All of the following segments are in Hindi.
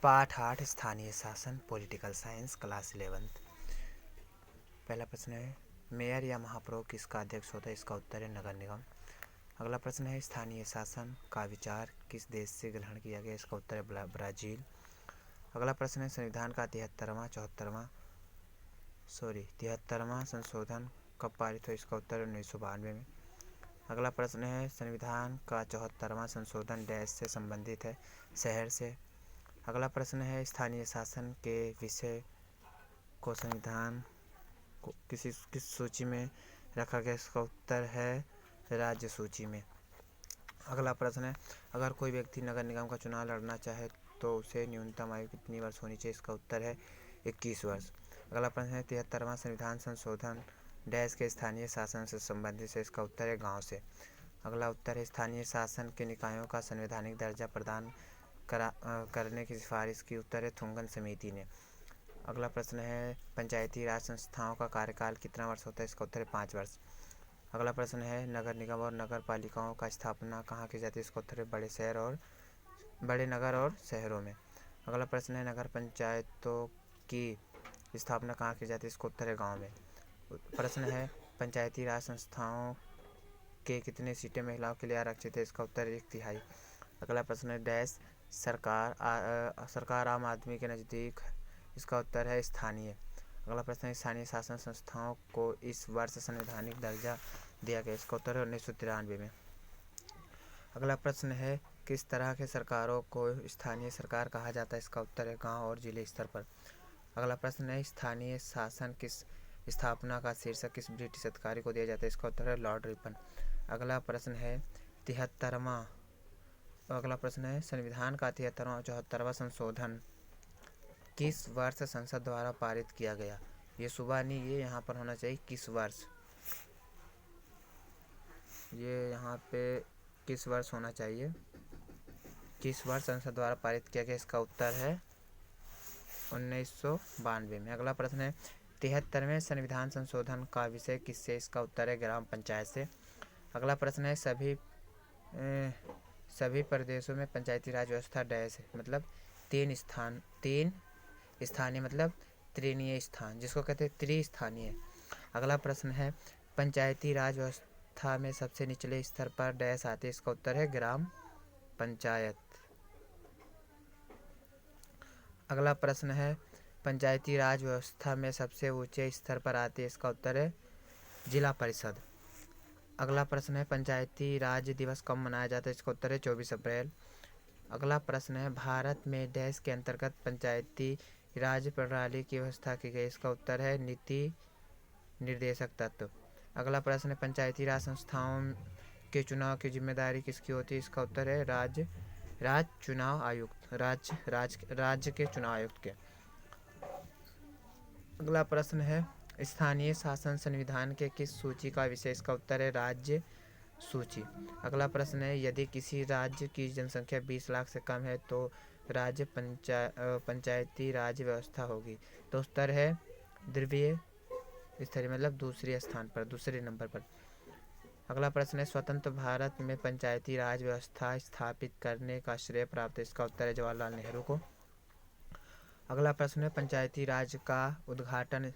पाठ 8 स्थानीय शासन पॉलिटिकल साइंस क्लास 11th। पहला प्रश्न है मेयर या महापौर किसका अध्यक्ष होता है? इसका उत्तर है नगर निगम। अगला प्रश्न है स्थानीय शासन का विचार किस देश से ग्रहण किया गया? इसका उत्तर है ब्राजील। अगला प्रश्न है संविधान का 73वां संशोधन कब पारित हुआ? इसका उत्तर है 1992 में। अगला प्रश्न है संविधान का 74वां संशोधन डैश से संबंधित है? शहर से। अगला प्रश्न है स्थानीय शासन के विषय को संविधान को किस सूची में रखा गया? इसका उत्तर है राज्य सूची में। अगला प्रश्न है अगर कोई व्यक्ति नगर निगम का चुनाव लड़ना चाहे तो उसे न्यूनतम आयु कितनी वर्ष होनी चाहिए? इसका उत्तर है 21 वर्ष। अगला प्रश्न है 73वां संविधान संशोधन डैश के स्थानीय शासन से संबंधित है? इसका उत्तर है गाँव से। अगला उत्तर है स्थानीय शासन के निकायों का संवैधानिक दर्जा प्रदान करने की सिफारिश की? उत्तर है थुंगन समिति ने। अगला प्रश्न है पंचायती राज संस्थाओं का कार्यकाल कितना वर्ष होता है? इसका उत्तर है 5 वर्ष। अगला प्रश्न है नगर निगम और नगर पालिकाओं का स्थापना कहाँ की जाती है? इसका उत्तर है बड़े नगर और शहरों में। अगला प्रश्न है नगर पंचायतों की स्थापना कहाँ की जाती है? इसका उत्तर है गाँव में। प्रश्न है पंचायती राज संस्थाओं के कितने सीटें महिलाओं के लिए आरक्षित है? इसका उत्तर है 1/3। अगला प्रश्न है डैश सरकार आम आदमी के नज़दीक? इसका उत्तर है स्थानीय। अगला प्रश्न है स्थानीय शासन संस्थाओं को इस वर्ष संवैधानिक दर्जा दिया गया? इसका उत्तर है 1993 में। अगला प्रश्न है किस तरह के सरकारों को स्थानीय सरकार कहा जाता है? इसका उत्तर है गांव और जिले स्तर पर। अगला प्रश्न है स्थानीय शासन किस स्थापना का शीर्षक किस ब्रिटिश अधिकारी को दिया जाता है? इसका उत्तर है लॉर्ड रिपन। अगला प्रश्न है संविधान का 73वां और 74वां संशोधन किस वर्ष संसद द्वारा पारित किया गया? ये सुबह नहीं, ये यहाँ पर होना चाहिए किस वर्ष, ये यहाँ पे किस वर्ष होना चाहिए, किस वर्ष संसद द्वारा पारित किया गया? इसका उत्तर है 1992 में। अगला प्रश्न है 73वें संविधान संशोधन का विषय किससे? इसका उत्तर है ग्राम पंचायत से। अगला प्रश्न है सभी प्रदेशों में पंचायती राज व्यवस्था डैश है? मतलब तीन स्थानीय मतलब त्रिनीय स्थान, जिसको कहते हैं त्रिस्थानीय। अगला प्रश्न है पंचायती राज व्यवस्था में सबसे निचले स्तर पर डैश आते हैं? इसका उत्तर है ग्राम पंचायत। अगला प्रश्न है पंचायती राज व्यवस्था में सबसे ऊंचे स्तर पर आती है? इसका उत्तर है जिला परिषद। अगला प्रश्न है पंचायती राज दिवस कब मनाया जाता है? इसका उत्तर है 24 अप्रैल। अगला प्रश्न है भारत में डैश के अंतर्गत पंचायती राज प्रणाली की व्यवस्था की गई? इसका उत्तर है नीति निर्देशक तत्व। अगला प्रश्न है पंचायती राज संस्थाओं के चुनाव की जिम्मेदारी किसकी होती है? इसका उत्तर है राज्य के चुनाव आयुक्त के। अगला प्रश्न है स्थानीय शासन संविधान के किस सूची का विषय? इसका उत्तर है राज्य सूची। अगला प्रश्न है यदि किसी राज्य की जनसंख्या 20 लाख से कम है तो राज्य पंचायती राज व्यवस्था होगी? तो उत्तर है द्वितीय स्तरीय मतलब दूसरे नंबर पर। अगला प्रश्न है स्वतंत्र भारत में पंचायती राज व्यवस्था स्थापित करने का श्रेय प्राप्त है? इसका उत्तर है जवाहरलाल नेहरू को। अगला प्रश्न है पंचायती राज का उद्घाटन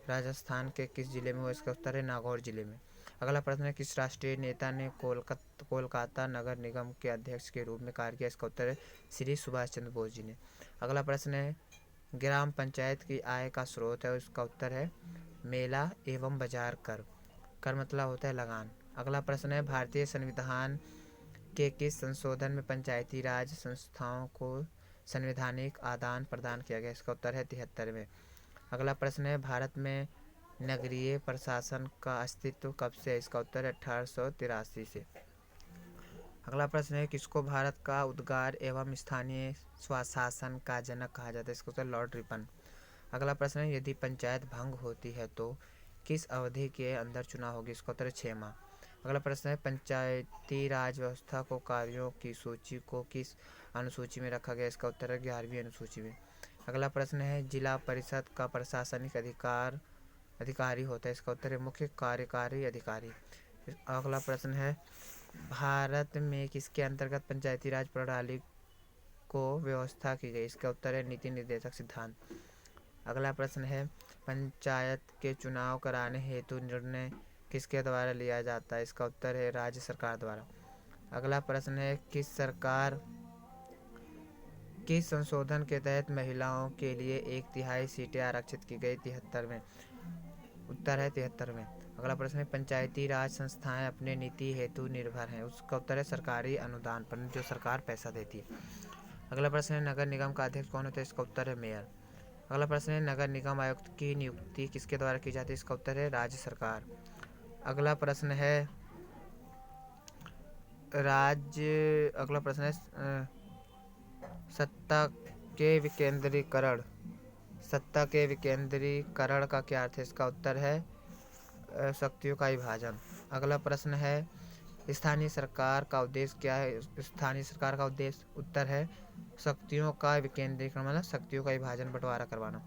राजस्थान के किस जिले में हुआ? इसका उत्तर है नागौर जिले में। अगला प्रश्न है किस राष्ट्रीय नेता ने कोलकाता नगर निगम के अध्यक्ष के रूप में कार्य किया? इसका उत्तर है श्री सुभाष चंद्र बोस जी ने। अगला प्रश्न है ग्राम पंचायत की आय का स्रोत है? इसका उत्तर है मेला एवं बाजार कर मतलब होता है लगान। अगला प्रश्न है भारतीय संविधान के किस संशोधन में पंचायती राज संस्थाओं को संवैधानिक आदान प्रदान किया गया? इसका उत्तर है 73वें। अगला प्रश्न है भारत में नगरीय प्रशासन का अस्तित्व कब से है? इसका उत्तर है 1883 से। अगला प्रश्न है किसको भारत का उद्गार एवं स्थानीय स्वशासन का जनक कहा जाता है? इसका उत्तर लॉर्ड रिपन। अगला प्रश्न है यदि पंचायत भंग होती है तो किस अवधि के अंदर चुनाव होगी? इसका उत्तर है 6 माह। अगला प्रश्न है पंचायती राज व्यवस्था को कार्यों की सूची को किस अनुसूची में रखा गया? इसका उत्तर है 11वीं अनुसूची में। अगला प्रश्न है जिला परिषद का प्रशासनिक अधिकारी होता है? इसका उत्तर है मुख्य कार्यकारी अधिकारी। अगला प्रश्न है भारत में किसके अंतर्गत पंचायती राज प्रणाली को व्यवस्था की गई? इसका उत्तर है नीति निर्देशक सिद्धांत। अगला प्रश्न है पंचायत के चुनाव कराने हेतु निर्णय किसके द्वारा लिया जाता है? इसका उत्तर है राज्य सरकार द्वारा। अगला प्रश्न है किस संशोधन के तहत महिलाओं के लिए 1/3 सीटें आरक्षित की गई? 73वें। उत्तर है 73वें। अगला प्रश्न है पंचायती राज संस्थाएं अपने नीति हेतु निर्भर हैं? उसका उत्तर है सरकारी अनुदान पर, जो सरकार पैसा देती है। अगला प्रश्न है नगर निगम का अध्यक्ष कौन होता है? इसका उत्तर है मेयर। अगला प्रश्न है नगर निगम आयुक्त की नियुक्ति किसके द्वारा की जाती है? इसका उत्तर है राज्य सरकार। अगला प्रश्न है सत्ता के विकेंद्रीकरण का क्या अर्थ है? इसका उत्तर है शक्तियों का विभाजन। अगला प्रश्न है स्थानीय सरकार का उद्देश्य क्या है? स्थानीय सरकार का उद्देश्य उत्तर है शक्तियों का विकेंद्रीकरण, मतलब शक्तियों का विभाजन, बंटवारा करवाना।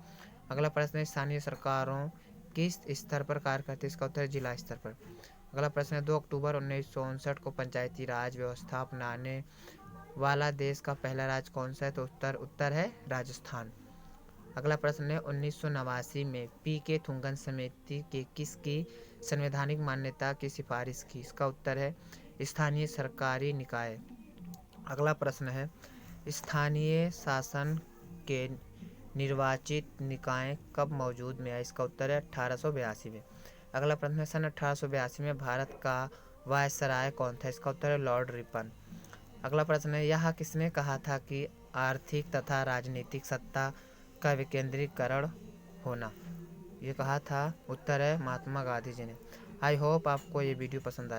अगला प्रश्न है स्थानीय सरकारों किस स्तर पर कार्य करती है? इसका उत्तर है जिला स्तर पर। अगला प्रश्न है 2 अक्टूबर 1959 को पंचायती राज व्यवस्था अपनाने वाला देश का पहला राज्य कौन सा है? तो उत्तर है राजस्थान। अगला प्रश्न है 1989 में पी.के. थुंगन समिति के किसकी संवैधानिक मान्यता की सिफारिश की? इसका उत्तर है स्थानीय सरकारी निकाय। अगला प्रश्न है स्थानीय शासन के निर्वाचित निकाय कब मौजूद में आए? इसका उत्तर है 1882 में। अगला प्रश्न है सन 1882 में भारत का वायसराय कौन था? इसका उत्तर है लॉर्ड रिपन। अगला प्रश्न है यह किसने कहा था कि आर्थिक तथा राजनीतिक सत्ता का विकेंद्रीकरण होना? ये कहा था, उत्तर है महात्मा गांधी जी ने। आई होप आपको ये वीडियो पसंद आया।